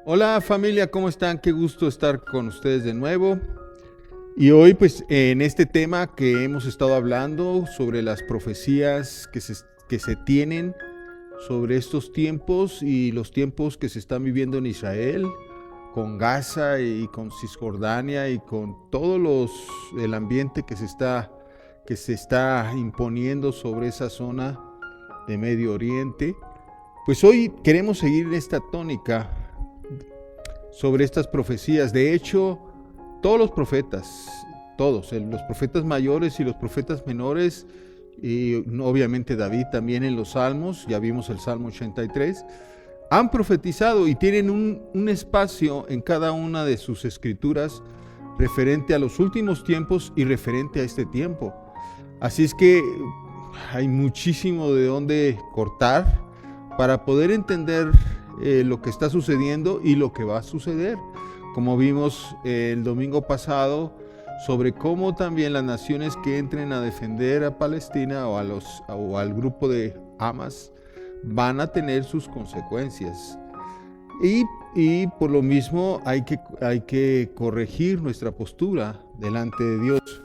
Hola familia, ¿cómo están? Qué gusto estar con ustedes de nuevo. Y hoy pues en este tema que hemos estado hablando sobre las profecías que se tienen sobre estos tiempos y los tiempos que se están viviendo en Israel, con Gaza y con Cisjordania y con el ambiente que se está imponiendo sobre esa zona de Medio Oriente. Pues hoy queremos seguir en esta tónica sobre estas profecías. De hecho, todos los profetas, los profetas mayores y los profetas menores, y obviamente David también en los Salmos, ya vimos el Salmo 83, han profetizado y tienen un espacio en cada una de sus escrituras referente a los últimos tiempos y referente a este tiempo. Así es que hay muchísimo de dónde cortar para poder entender lo que está sucediendo y lo que va a suceder. Como vimos el domingo pasado, sobre cómo también las naciones que entren a defender a Palestina o al grupo de Hamas van a tener sus consecuencias. Y por lo mismo hay que corregir nuestra postura delante de Dios.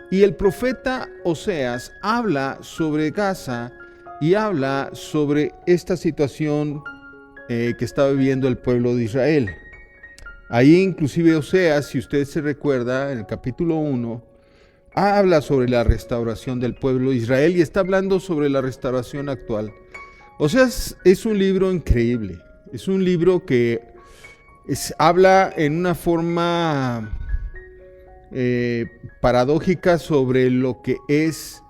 Y el profeta Oseas habla sobre Gaza y habla sobre esta situación que está viviendo el pueblo de Israel. Ahí inclusive Oseas, si usted se recuerda, en el capítulo 1, habla sobre la restauración del pueblo de Israel y está hablando sobre la restauración actual. Oseas es un libro increíble, es un libro que habla en una forma paradójica sobre lo que es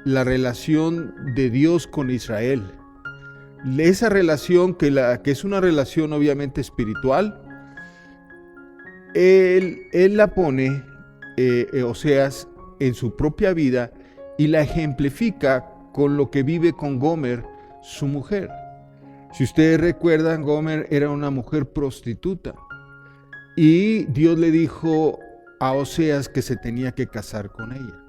la relación de Dios con Israel. Esa relación que es una relación obviamente espiritual, él la pone, Oseas, en su propia vida y la ejemplifica con lo que vive con Gomer, su mujer. Si ustedes recuerdan, Gomer era una mujer prostituta y Dios le dijo a Oseas que se tenía que casar con ella.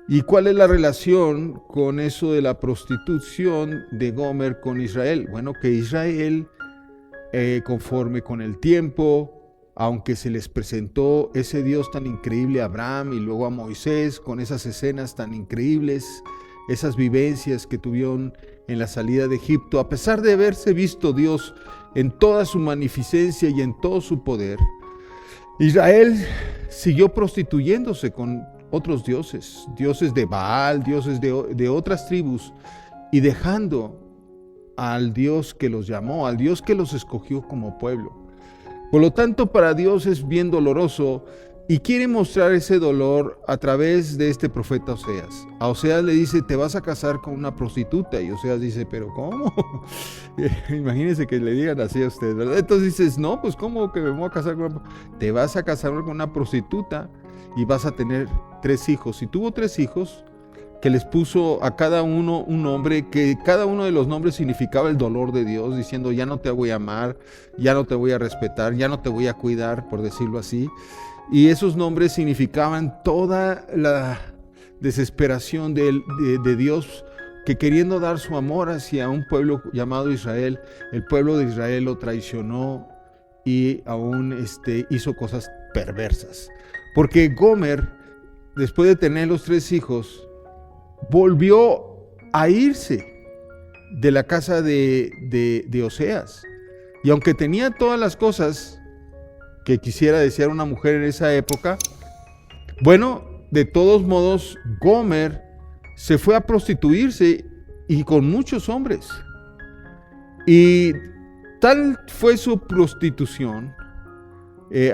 ¿Y cuál es la relación con eso de la prostitución de Gomer con Israel? Bueno, que Israel, conforme con el tiempo, aunque se les presentó ese Dios tan increíble a Abraham y luego a Moisés, con esas escenas tan increíbles, esas vivencias que tuvieron en la salida de Egipto, a pesar de haberse visto Dios en toda su magnificencia y en todo su poder, Israel siguió prostituyéndose con otros dioses de Baal, dioses de otras tribus, y dejando al Dios que los llamó, al Dios que los escogió como pueblo. Por lo tanto, para Dios es bien doloroso y quiere mostrar ese dolor a través de este profeta Oseas. A Oseas le dice, te vas a casar con una prostituta, y Oseas dice, pero ¿cómo? Imagínense que le digan así a usted, ¿verdad? Entonces dices, no, pues ¿cómo que me voy a casar con una? Te vas a casar con una prostituta y vas a tener 3 hijos. Y tuvo 3 hijos que les puso a cada uno un nombre, que cada uno de los nombres significaba el dolor de Dios, diciendo, ya no te voy a amar, ya no te voy a respetar, ya no te voy a cuidar, por decirlo así. Y esos nombres significaban toda la desesperación de Dios, que queriendo dar su amor hacia un pueblo llamado Israel, el pueblo de Israel lo traicionó y aún hizo cosas perversas. Porque Gomer, después de tener los 3 hijos, volvió a irse de la casa de Oseas. Y aunque tenía todas las cosas que quisiera desear una mujer en esa época, bueno, de todos modos, Gomer se fue a prostituirse y con muchos hombres. Y tal fue su prostitución,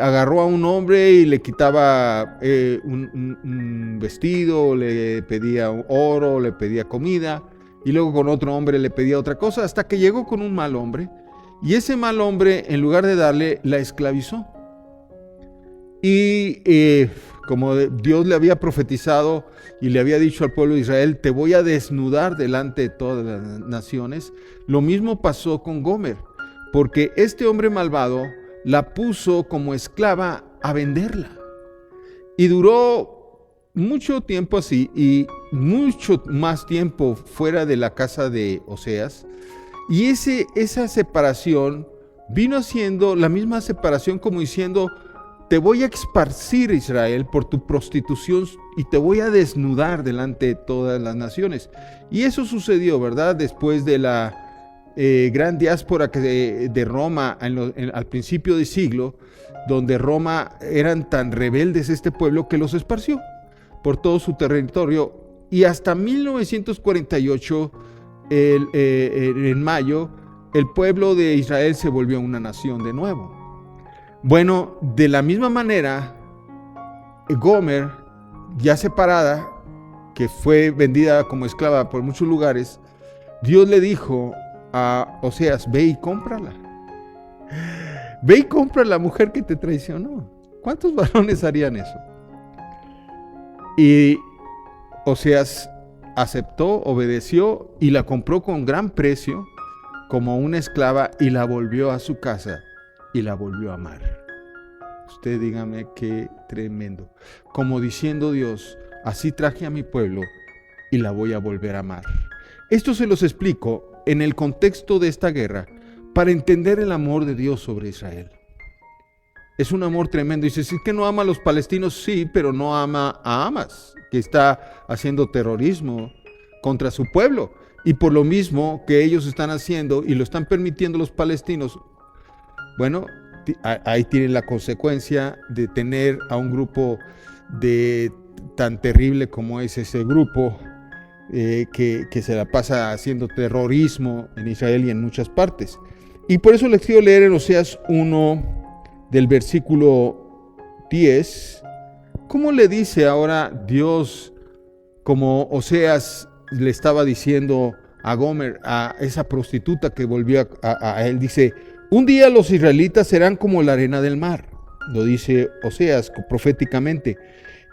agarró a un hombre y le quitaba un vestido, le pedía oro, le pedía comida, y luego con otro hombre le pedía otra cosa, hasta que llegó con un mal hombre, y ese mal hombre, en lugar de darle, la esclavizó. Y como Dios le había profetizado y le había dicho al pueblo de Israel, te voy a desnudar delante de todas las naciones, lo mismo pasó con Gomer, porque este hombre malvado la puso como esclava a venderla. Y duró mucho tiempo así, y mucho más tiempo fuera de la casa de Oseas. Y esa separación vino haciendo la misma separación como diciendo, te voy a esparcir, Israel, por tu prostitución y te voy a desnudar delante de todas las naciones. Y eso sucedió, ¿verdad? Después de la gran diáspora de Roma al principio del siglo, donde Roma eran tan rebeldes este pueblo que los esparció por todo su territorio. Y hasta 1948, en mayo, el pueblo de Israel se volvió una nación de nuevo. Bueno, de la misma manera, Gomer, ya separada, que fue vendida como esclava por muchos lugares, Dios le dijo a Oseas, ve y cómprala. Ve y compra a la mujer que te traicionó. ¿Cuántos varones harían eso? Y Oseas aceptó, obedeció y la compró con gran precio como una esclava y la volvió a su casa y la volvió a amar. Usted dígame qué tremendo. Como diciendo Dios, así traje a mi pueblo y la voy a volver a amar. Esto se los explico en el contexto de esta guerra para entender el amor de Dios sobre Israel. Es un amor tremendo. Dice, ¿es que no ama a los palestinos? Sí, pero no ama a Hamas, que está haciendo terrorismo contra su pueblo. Y por lo mismo que ellos están haciendo y lo están permitiendo los palestinos, bueno, ahí tienen la consecuencia de tener a un grupo tan terrible como es ese grupo que se la pasa haciendo terrorismo en Israel y en muchas partes. Y por eso les quiero leer en Oseas 1 del versículo 10, ¿cómo le dice ahora Dios, como Oseas le estaba diciendo a Gomer, a esa prostituta que volvió a él? Dice, un día los israelitas serán como la arena del mar, lo dice Oseas proféticamente,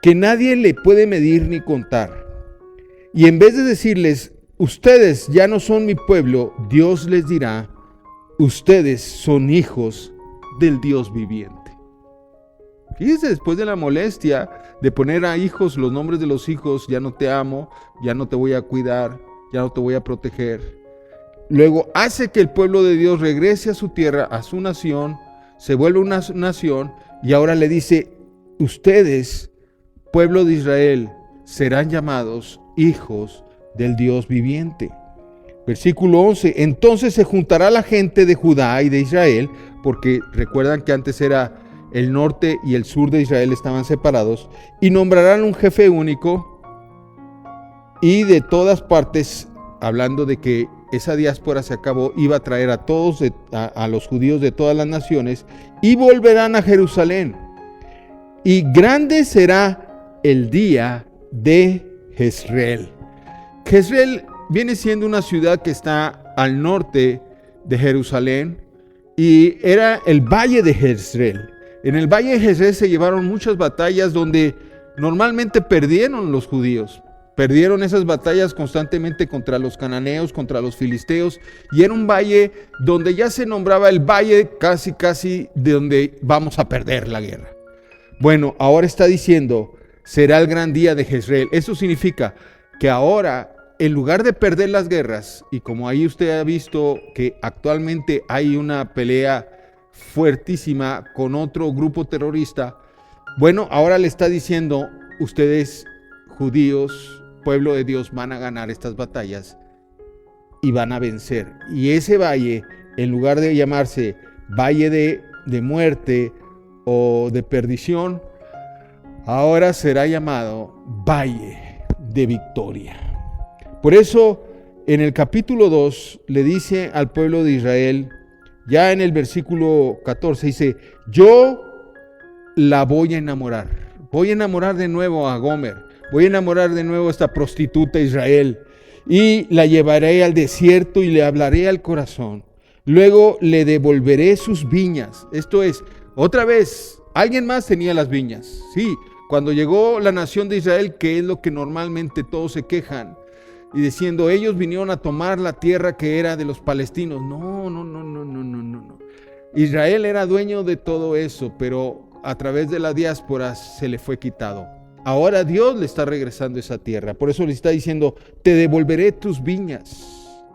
que nadie le puede medir ni contar. Y en vez de decirles, ustedes ya no son mi pueblo, Dios les dirá, ustedes son hijos del Dios viviente. Fíjense, después de la molestia de poner a hijos, los nombres de los hijos, ya no te amo, ya no te voy a cuidar, ya no te voy a proteger. Luego hace que el pueblo de Dios regrese a su tierra, a su nación, se vuelve una nación y ahora le dice, ustedes, pueblo de Israel, serán llamados hijos del Dios viviente. Versículo 11, entonces se juntará la gente de Judá y de Israel, porque recuerdan que antes era el norte y el sur de Israel estaban separados, y nombrarán un jefe único, y de todas partes, hablando de que esa diáspora se acabó, iba a traer a todos, a los judíos de todas las naciones, y volverán a Jerusalén. Y grande será el día de Jezreel. Jezreel viene siendo una ciudad que está al norte de Jerusalén y era el valle de Jezreel. En el valle de Jezreel se llevaron muchas batallas donde normalmente perdieron los judíos. Perdieron esas batallas constantemente contra los cananeos, contra los filisteos, y era un valle donde ya se nombraba el valle casi de donde vamos a perder la guerra. Bueno, ahora está diciendo, será el gran día de Jezreel. Eso significa que ahora, en lugar de perder las guerras, y como ahí usted ha visto que actualmente hay una pelea fuertísima con otro grupo terrorista, bueno, ahora le está diciendo, ustedes judíos, pueblo de Dios, van a ganar estas batallas y van a vencer. Y ese valle, en lugar de llamarse valle de muerte o de perdición, ahora será llamado valle de victoria. Por eso, en el capítulo 2 le dice al pueblo de Israel, ya en el versículo 14 dice, yo la voy a enamorar de nuevo a Gomer, voy a enamorar de nuevo a esta prostituta Israel, y la llevaré al desierto y le hablaré al corazón. Luego le devolveré sus viñas. Esto es, otra vez, alguien más tenía las viñas. Sí, cuando llegó la nación de Israel, que es lo que normalmente todos se quejan, y diciendo, ellos vinieron a tomar la tierra que era de los palestinos. No. Israel era dueño de todo eso, pero a través de la diáspora se le fue quitado. Ahora Dios le está regresando esa tierra. Por eso le está diciendo, te devolveré tus viñas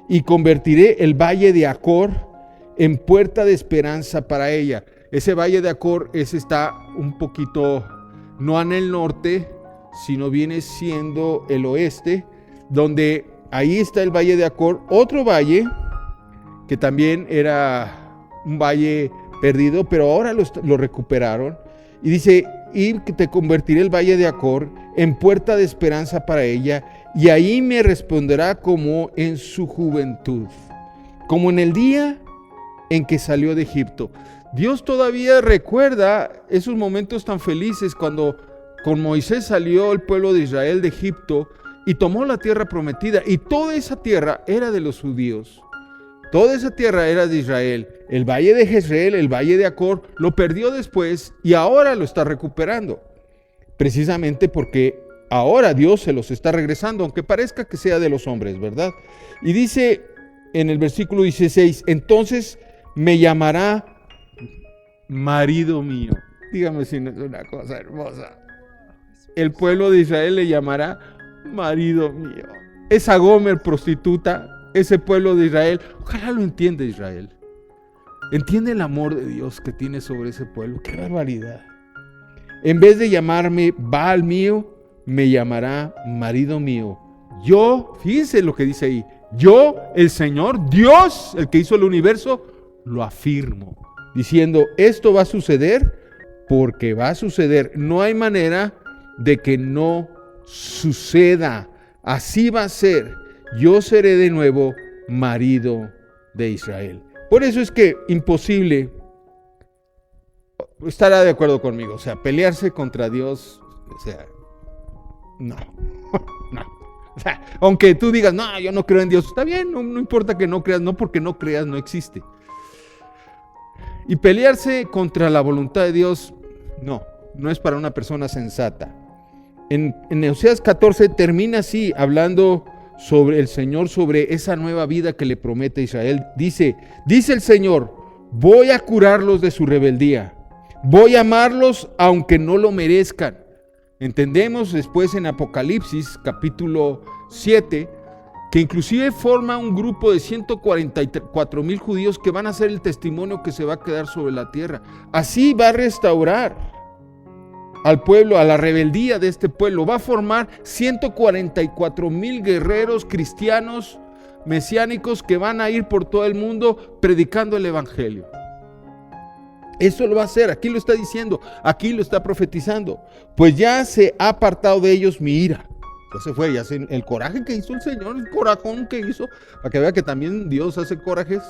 y convertiré el valle de Acor en puerta de esperanza para ella. Ese valle de Acor, ese está un poquito, no en el norte, sino viene siendo el oeste, donde ahí está el valle de Acor, otro valle que también era un valle perdido, pero ahora lo recuperaron. Y dice, y te convertiré el valle de Acor en puerta de esperanza para ella, y ahí me responderá como en su juventud, como en el día en que salió de Egipto. Dios todavía recuerda esos momentos tan felices cuando con Moisés salió el pueblo de Israel de Egipto y tomó la tierra prometida, y toda esa tierra era de los judíos. Toda esa tierra era de Israel. El valle de Jezreel, el valle de Acor, lo perdió después y ahora lo está recuperando. Precisamente porque ahora Dios se los está regresando, aunque parezca que sea de los hombres, ¿verdad? Y dice en el versículo 16, entonces me llamará marido mío. Dígame si no es una cosa hermosa. El pueblo de Israel le llamará marido mío. Esa Gomer prostituta, ese pueblo de Israel, ojalá lo entienda Israel. Entiende el amor de Dios que tiene sobre ese pueblo. ¡Qué barbaridad! En vez de llamarme Baal mío, me llamará marido mío. Yo, fíjense lo que dice ahí, yo, el Señor, Dios, el que hizo el universo, lo afirmo, diciendo, esto va a suceder porque va a suceder. No hay manera de que no suceda. Así va a ser. Yo seré de nuevo marido de Israel. Por eso es que imposible, estará de acuerdo conmigo, o sea, pelearse contra Dios, o sea, no. O sea, aunque tú digas, no, yo no creo en Dios, está bien, no importa que no creas, no porque no creas, no existe. Y pelearse contra la voluntad de Dios, no es para una persona sensata. En Oseas 14 termina así, hablando sobre el Señor, sobre esa nueva vida que le promete a Israel. Dice el Señor, voy a curarlos de su rebeldía, voy a amarlos aunque no lo merezcan. Entendemos después en Apocalipsis capítulo 7 que inclusive forma un grupo de 144,000 judíos que van a ser el testimonio que se va a quedar sobre la tierra. Así va a restaurar al pueblo, a la rebeldía de este pueblo. Va a formar 144,000 guerreros cristianos mesiánicos que van a ir por todo el mundo predicando el evangelio. Eso lo va a hacer, aquí lo está diciendo, aquí lo está profetizando. Pues ya se ha apartado de ellos mi ira. Ya se fue, el coraje que hizo el Señor, el corajón que hizo, para que vea que también Dios hace corajes,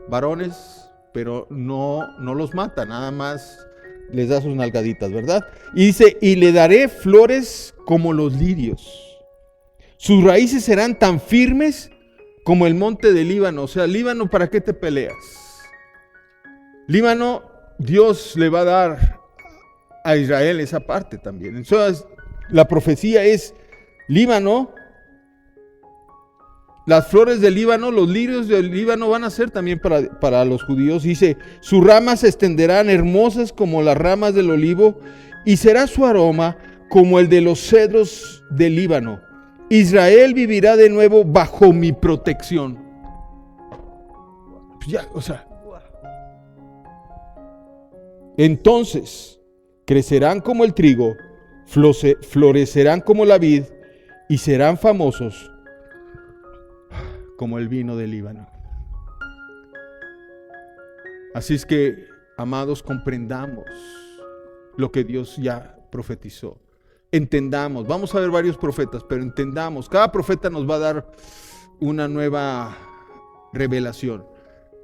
varones, pero no los mata, nada más les da sus nalgaditas, ¿verdad? Y dice, y le daré flores como los lirios. Sus raíces serán tan firmes como el monte de Líbano. O sea, Líbano, ¿para qué te peleas? Líbano, Dios le va a dar a Israel esa parte también. Entonces, la profecía es, Líbano, las flores del Líbano, los lirios del Líbano van a ser también para los judíos. Dice, sus ramas se extenderán hermosas como las ramas del olivo, y será su aroma como el de los cedros del Líbano. Israel vivirá de nuevo bajo mi protección. Ya, o sea. Entonces crecerán como el trigo, florecerán como la vid, y serán famosos como el vino del Líbano. Así es que, amados, comprendamos lo que Dios ya profetizó. Entendamos, vamos a ver varios profetas, pero entendamos, cada profeta nos va a dar una nueva revelación,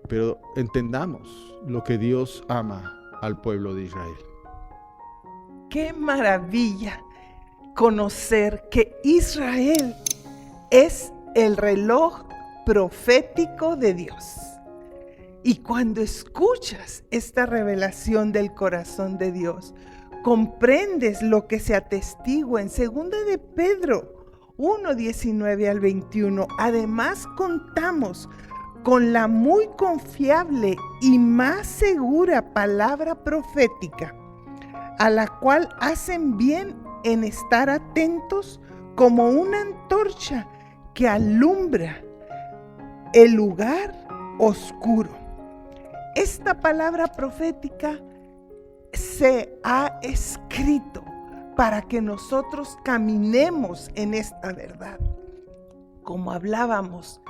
pero entendamos lo que Dios ama al pueblo de Israel. ¡Qué maravilla conocer que Israel es el reloj profético de Dios! Y cuando escuchas esta revelación del corazón de Dios, comprendes lo que se atestigua en 2 de Pedro 1, 19 al 21. Además, contamos con la muy confiable y más segura palabra profética, a la cual hacen bien en estar atentos como una antorcha que alumbra el lugar oscuro, esta palabra profética se ha escrito para que nosotros caminemos en esta verdad. Como hablábamos,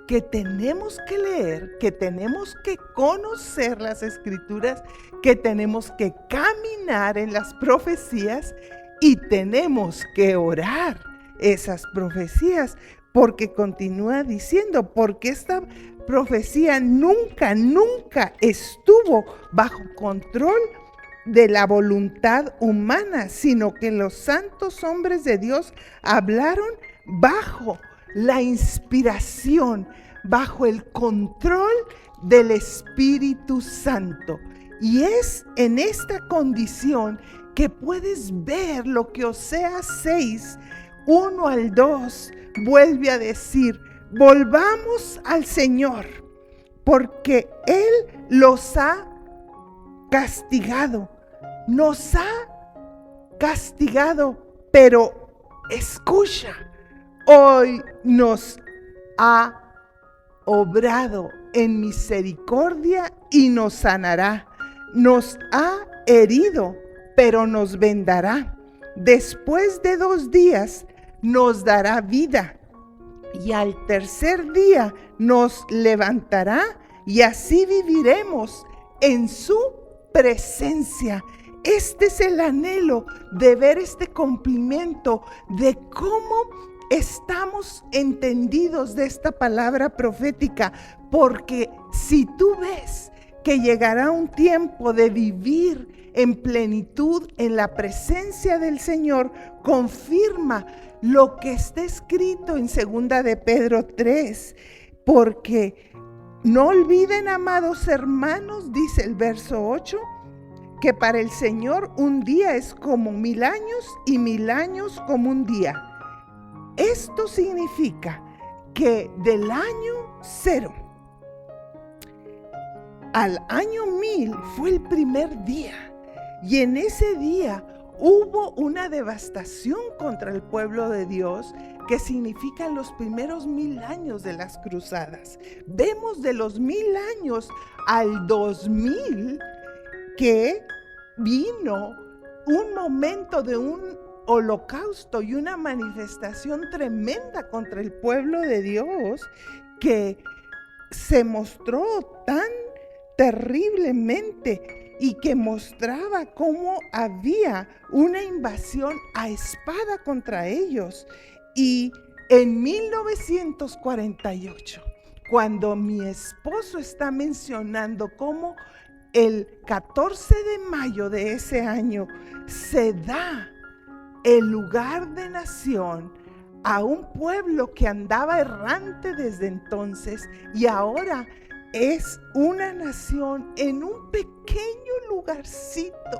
que tenemos que leer, que tenemos que conocer las Escrituras, que tenemos que caminar en las profecías y tenemos que orar esas profecías, porque continúa diciendo, porque esta profecía nunca estuvo bajo control de la voluntad humana, sino que los santos hombres de Dios hablaron bajo la inspiración, bajo el control del Espíritu Santo. Y es en esta condición que puedes ver lo que Oseas 6, 1 al 2, vuelve a decir: volvamos al Señor, porque Él los ha castigado, nos ha castigado, pero escucha, hoy nos ha obrado en misericordia y nos sanará. Nos ha herido, pero nos vendará. Después de 2 días nos dará vida, y al tercer día nos levantará, y así viviremos en su presencia. Este es el anhelo de ver este cumplimiento de cómo estamos entendidos de esta palabra profética, porque si tú ves que llegará un tiempo de vivir en plenitud en la presencia del Señor, confirma lo que está escrito en 2 de Pedro 3, porque no olviden, amados hermanos, dice el verso 8, que para el Señor un día es como 1000 años y 1000 años como un día. Esto significa que del año 0 al año 1000 fue el primer día, y en ese día hubo una devastación contra el pueblo de Dios, que significan los primeros 1000 años de las cruzadas. Vemos de los 1000 años al 2000 que vino un momento de un holocausto y una manifestación tremenda contra el pueblo de Dios, que se mostró tan terriblemente y que mostraba cómo había una invasión a espada contra ellos. Y en 1948, cuando mi esposo está mencionando cómo el 14 de mayo de ese año se da el lugar de nación a un pueblo que andaba errante desde entonces, y ahora es una nación en un pequeño lugarcito,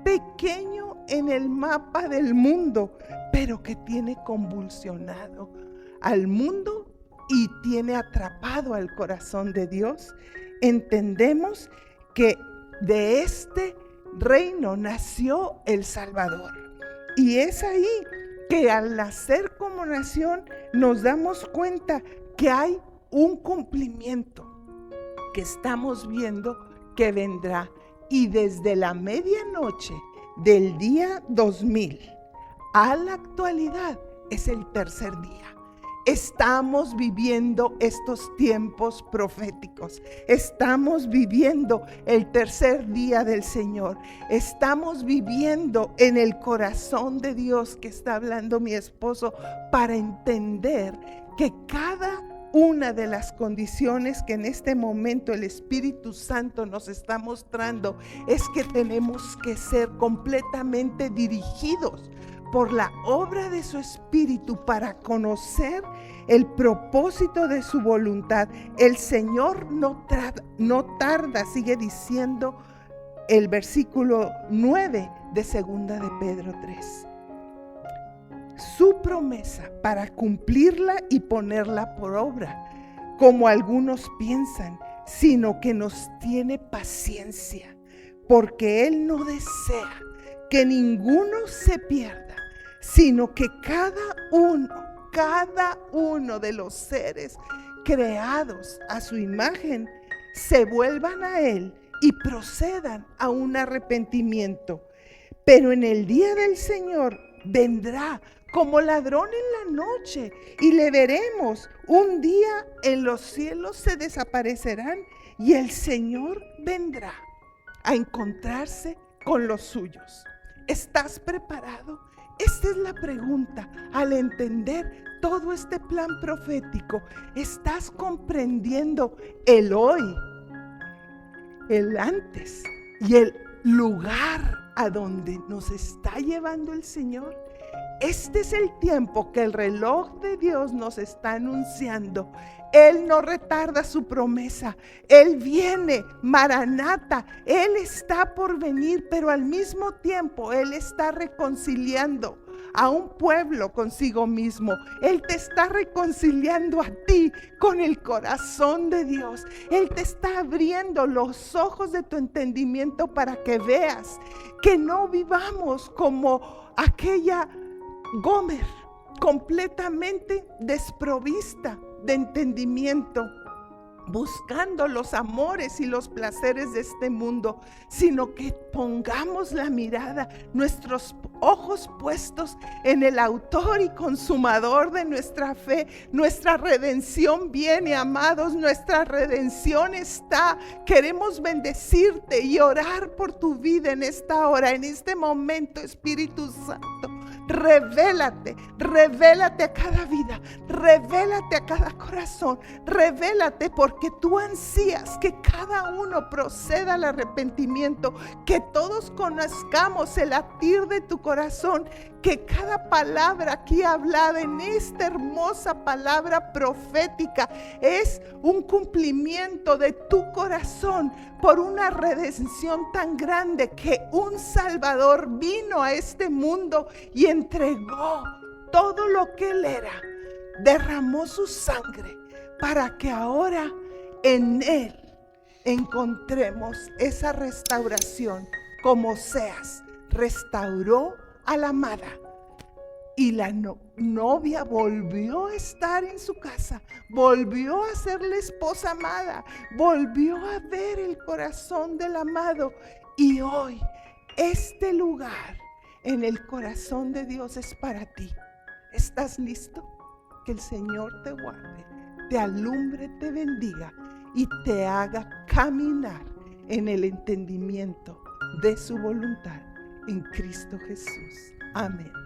pequeño en el mapa del mundo, pero que tiene convulsionado al mundo y tiene atrapado al corazón de Dios. Entendemos que de este reino nació el Salvador, y es ahí que al nacer como nación nos damos cuenta que hay un cumplimiento que estamos viendo que vendrá, y desde la medianoche del día 2000 a la actualidad es el tercer día. Estamos viviendo estos tiempos proféticos. Estamos viviendo el tercer día del Señor. Estamos viviendo en el corazón de Dios que está hablando mi esposo, para entender que cada una de las condiciones que en este momento el Espíritu Santo nos está mostrando es que tenemos que ser completamente dirigidos por la obra de su Espíritu para conocer el propósito de su voluntad. El Señor no tarda, sigue diciendo el versículo 9 de 2 de Pedro 3. Su promesa para cumplirla y ponerla por obra, como algunos piensan, sino que nos tiene paciencia, porque Él no desea que ninguno se pierda, sino que cada uno de los seres creados a su imagen se vuelvan a Él y procedan a un arrepentimiento. Pero en el día del Señor vendrá como ladrón en la noche, y le veremos. Un día en los cielos se desaparecerán y el Señor vendrá a encontrarse con los suyos. ¿Estás preparado? Esta es la pregunta. Al entender todo este plan profético, ¿estás comprendiendo el hoy, el antes y el lugar a donde nos está llevando el Señor? Este es el tiempo que el reloj de Dios nos está anunciando. Él no retarda su promesa. Él viene, Maranata. Él está por venir, pero al mismo tiempo Él está reconciliando a un pueblo consigo mismo. Él te está reconciliando a ti con el corazón de Dios. Él te está abriendo los ojos de tu entendimiento para que veas que no vivamos como aquella Gomer, completamente desprovista de entendimiento, buscando los amores y los placeres de este mundo, sino que pongamos la mirada, nuestros ojos puestos en el autor y consumador de nuestra fe. Nuestra redención viene, amados, nuestra redención está. Queremos bendecirte y orar por tu vida en esta hora, en este momento. Espíritu Santo, revélate a cada vida, revélate a cada corazón, revélate, porque tú ansías que cada uno proceda al arrepentimiento, que todos conozcamos el latir de tu corazón, que cada palabra aquí hablada en esta hermosa palabra profética es un cumplimiento de tu corazón por una redención tan grande, que un Salvador vino a este mundo y entregó todo lo que Él era, derramó su sangre para que ahora en Él encontremos esa restauración, como Oseas restauró a la amada, y la novia volvió a estar en su casa, volvió a ser la esposa amada, volvió a ver el corazón del amado. Y hoy este lugar en el corazón de Dios es para ti. ¿Estás listo? Que el Señor te guarde, te alumbre, te bendiga y te haga caminar en el entendimiento de su voluntad en Cristo Jesús. Amén.